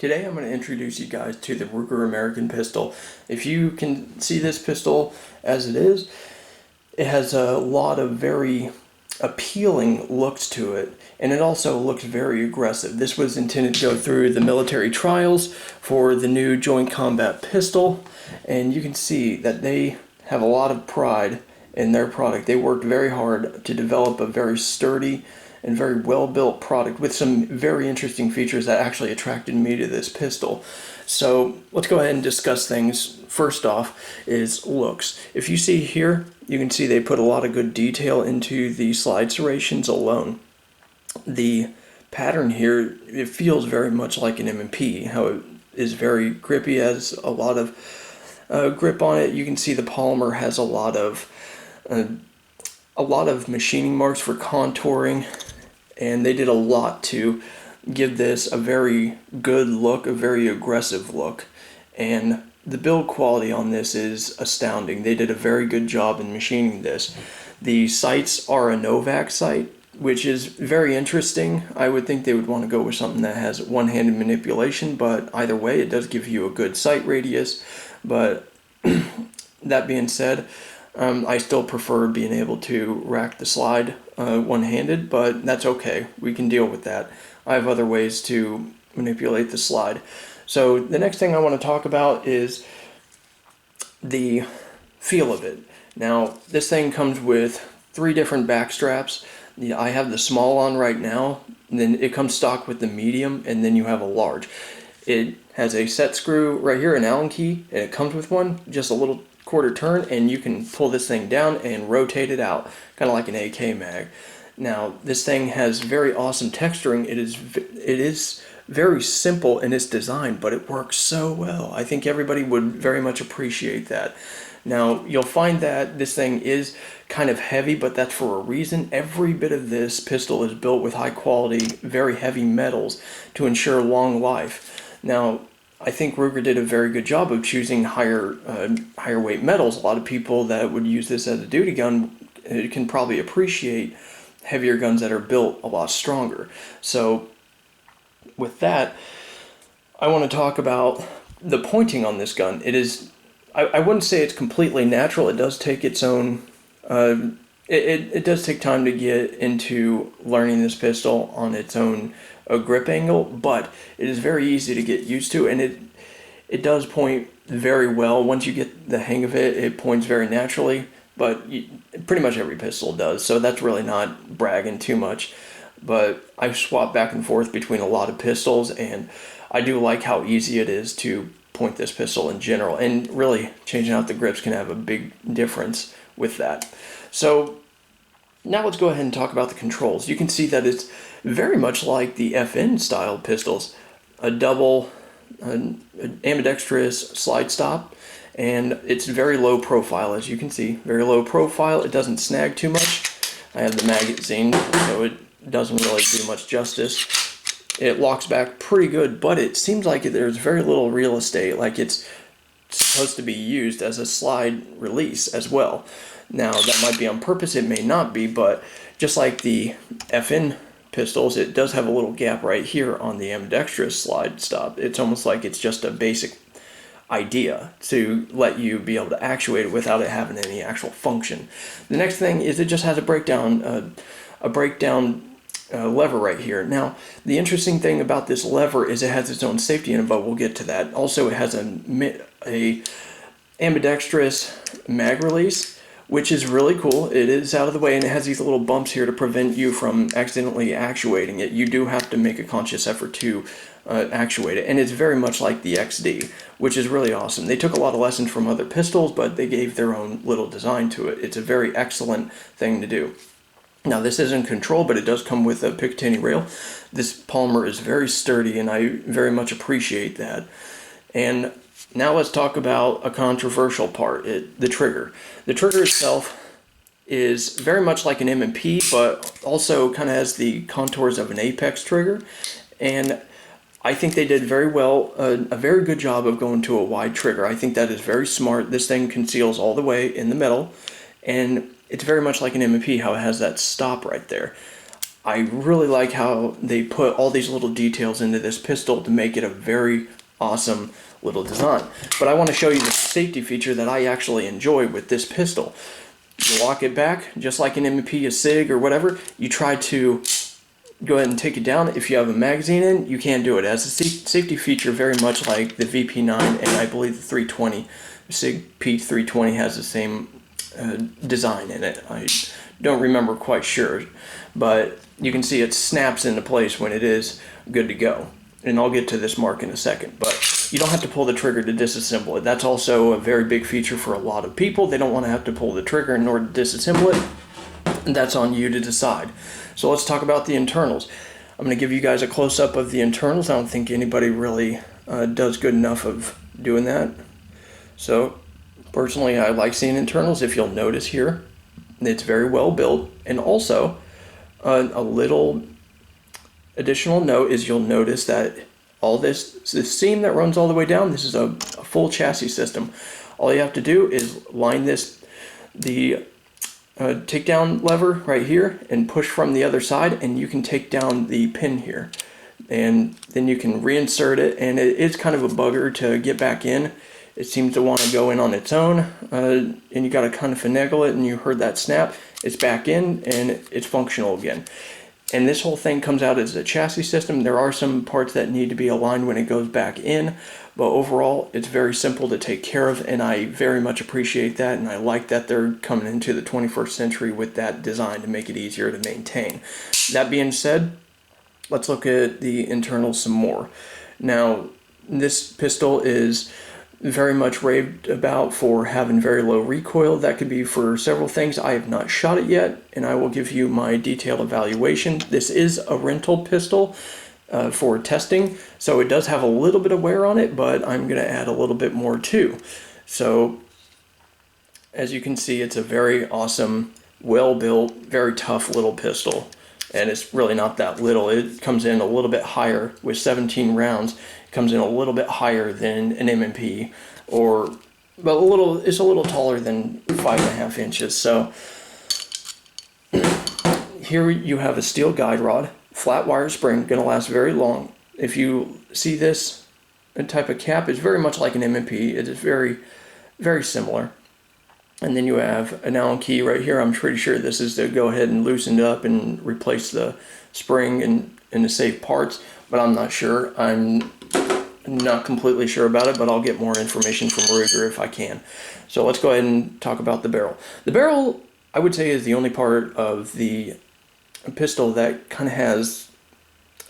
Today I'm going to introduce you guys to the Ruger American pistol. If you can see this pistol as it has a lot of very appealing looks to it, and it also looks very aggressive. This was intended to go through the military trials for the new Joint Combat Pistol, and you can see that they have a lot of pride in their product. They worked very hard to develop a very sturdy and very well-built product with some very interesting features that actually attracted me to this pistol. So let's go ahead and discuss things. First off is looks. If you see here, you can see they put a lot of good detail into the slide serrations alone. The pattern here, it feels very much like an M&P, how it is very grippy, has a lot of grip on it. You can see the polymer has a lot of machining marks for contouring, and they did a lot to give this a very good look, a very aggressive look, and the build quality on this is astounding. They did a very good job in machining this. The sights are a Novak sight, which is very interesting. I would think they would want to go with something that has one-handed manipulation, but either way it does give you a good sight radius. But that being said, I still prefer being able to rack the slide one-handed, but that's okay. We can deal with that. I have other ways to manipulate the slide. So the next thing I want to talk about is the feel of it. Now, this thing comes with 3 different back straps. I have the small on right now, and then it comes stock with the medium, and then you have a large. It has a set screw right here, an Allen key, and it comes with one, just a little quarter turn, and you can pull this thing down and rotate it out, kind of like an AK mag. Now, this thing has very awesome texturing. It is very simple in its design, but it works so well. I think everybody would very much appreciate that. Now, you'll find that this thing is kind of heavy, but that's for a reason. Every bit of this pistol is built with high quality, very heavy metals to ensure long life. Now, I think Ruger did a very good job of choosing higher weight metals. A lot of people that would use this as a duty gun can probably appreciate heavier guns that are built a lot stronger. So with that, I want to talk about the pointing on this gun. It is, I wouldn't say it's completely natural. It does take its own, it does take time to get into learning this pistol on its own grip angle, but it is very easy to get used to, and it does point very well. Once you get the hang of it, it points very naturally, but pretty much every pistol does, so that's really not bragging too much. But I've swapped back and forth between a lot of pistols, and I do like how easy it is to point this pistol in general, and really changing out the grips can have a big difference with that. So now let's go ahead and talk about the controls. You can see that it's very much like the FN style pistols, a double ambidextrous slide stop, and it's very low profile, as you can see, very low profile. It doesn't snag too much. I have the magazine, so it doesn't really do much justice. It locks back pretty good, but it seems like there's very little real estate, like it's supposed to be used as a slide release as well. Now, that might be on purpose, it may not be, but just like the FN pistols, it does have a little gap right here on the ambidextrous slide stop. It's almost like it's just a basic idea to let you be able to actuate it without it having any actual function. The next thing is it just has a breakdown lever right here. Now, the interesting thing about this lever is it has its own safety in it, but we'll get to that. Also, it has a ambidextrous mag release, which is really cool. It is out of the way, and it has these little bumps here to prevent you from accidentally actuating it. You do have to make a conscious effort to actuate it, and it's very much like the XD, which is really awesome. They took a lot of lessons from other pistols, but they gave their own little design to it. It's a very excellent thing to do. Now, this isn't control, but it does come with a Picatinny rail. This polymer is very sturdy, and I very much appreciate that. And now let's talk about a controversial part, the trigger. The trigger itself is very much like an M&P, but also kind of has the contours of an Apex trigger. And I think they did very well, a very good job of going to a wide trigger. I think that is very smart. This thing conceals all the way in the middle, and it's very much like an M&P, how it has that stop right there. I really like how they put all these little details into this pistol to make it a very awesome little design. But I want to show you the safety feature that I actually enjoy with this pistol. You lock it back, just like an M&P, a SIG, or whatever. You try to go ahead and take it down. If you have a magazine in, you can't do it. As a safety feature, very much like the VP9 and I believe the 320. SIG P320 has the same design in it. I don't remember quite sure, but you can see it snaps into place when it is good to go. And I'll get to this mark in a second, but you don't have to pull the trigger to disassemble it. That's also a very big feature for a lot of people. They don't want to have to pull the trigger in order to disassemble it. And that's on you to decide. So let's talk about the internals. I'm going to give you guys a close-up of the internals. I don't think anybody really does good enough of doing that. So personally, I like seeing internals. If you'll notice here, it's very well built. And also, a little additional note is you'll notice that all this seam that runs all the way down, this is a full chassis system. All you have to do is line the takedown lever right here and push from the other side, and you can take down the pin here. And then you can reinsert it, and it is kind of a bugger to get back in. It seems to want to go in on its own, and you got to kind of finagle it, and you heard that snap. It's back in, and it's functional again. And this whole thing comes out as a chassis system. There are some parts that need to be aligned when it goes back in, but overall, it's very simple to take care of, and I very much appreciate that, and I like that they're coming into the 21st century with that design to make it easier to maintain. That being said, let's look at the internals some more. Now, this pistol is very much raved about for having very low recoil. That could be for several things. I have not shot it yet, and I will give you my detailed evaluation. This is a rental pistol for testing, so it does have a little bit of wear on it, but I'm going to add a little bit more too. So as you can see, it's a very awesome, well-built, very tough little pistol. And it's really not that little. It comes in a little bit higher with 17 rounds. It comes in a little bit higher than an M&P, but it's a little taller than 5.5 inches. So here you have a steel guide rod, flat wire spring, going to last very long. If you see this type of cap, it's very much like an M&P. It is very, very similar. And then you have an Allen key right here. I'm pretty sure this is to go ahead and loosen it up and replace the spring and to save parts, but I'm not sure. I'm not completely sure about it, but I'll get more information from Ruger if I can. So let's go ahead and talk about the barrel. The barrel, I would say, is the only part of the pistol that kind of has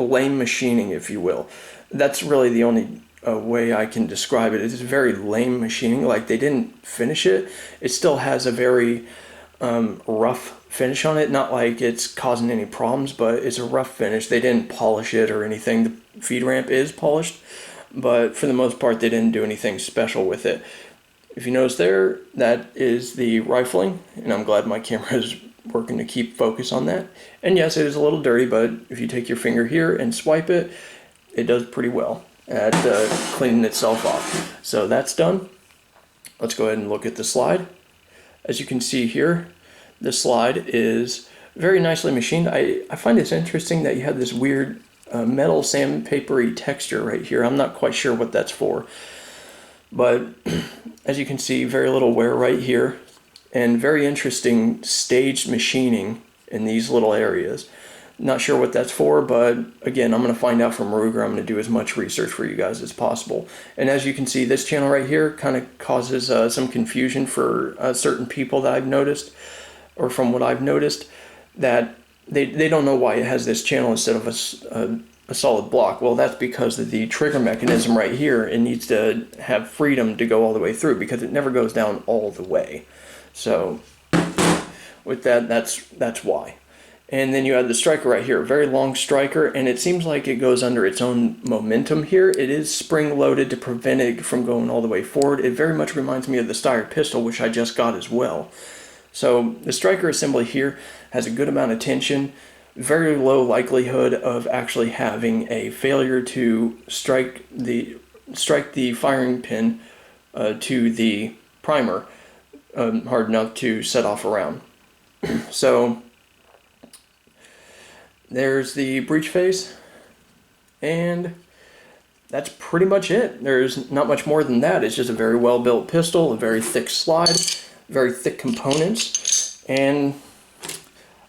a lame machining, if you will. That's really the only way I can describe it. It's very lame machining, like they didn't finish it. It still has a very rough finish on it, not like it's causing any problems, but it's a rough finish. They didn't polish it or anything. The feed ramp is polished, but for the most part they didn't do anything special with it. If you notice there, that is the rifling, and I'm glad my camera is working to keep focus on that. And yes, it is a little dirty, but if you take your finger here and swipe it, it does pretty well at cleaning itself off. So that's done. Let's go ahead and look at the slide. As you can see here, the slide is very nicely machined. I find this interesting that you have this weird metal sandpapery texture right here. I'm not quite sure what that's for, but as you can see, very little wear right here, and very interesting staged machining in these little areas. Not sure what that's for, but again, I'm going to find out from Ruger. I'm going to do as much research for you guys as possible. And as you can see, this channel right here kind of causes some confusion for certain people that I've noticed, or from what I've noticed, that they don't know why it has this channel instead of a solid block. Well, that's because of the trigger mechanism right here. It needs to have freedom to go all the way through because it never goes down all the way. So with that, that's why. And then you have the striker right here, very long striker, and it seems like it goes under its own momentum here. It is spring loaded to prevent it from going all the way forward. It very much reminds me of the Steyr pistol, which I just got as well. So the striker assembly here has a good amount of tension, very low likelihood of actually having a failure to strike the firing pin to the primer hard enough to set off a round. So there's the breech face, and that's pretty much it. There's not much more than that. It's just a very well built pistol, a very thick slide, very thick components, and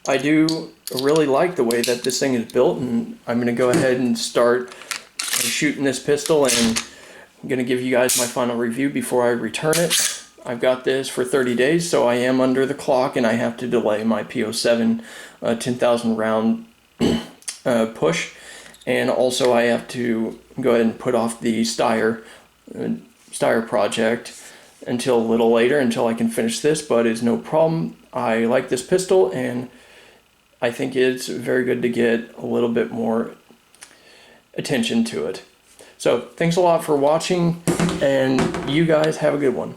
I do really like the way that this thing is built, and I'm going to go ahead and start shooting this pistol, and I'm going to give you guys my final review before I return it. I've got this for 30 days, so I am under the clock, and I have to delay my PO7 10,000 round push, and also I have to go ahead and put off the Steyr project until a little later, until I can finish this, but it's no problem. I like this pistol, and I think it's very good to get a little bit more attention to it. So thanks a lot for watching, and you guys have a good one.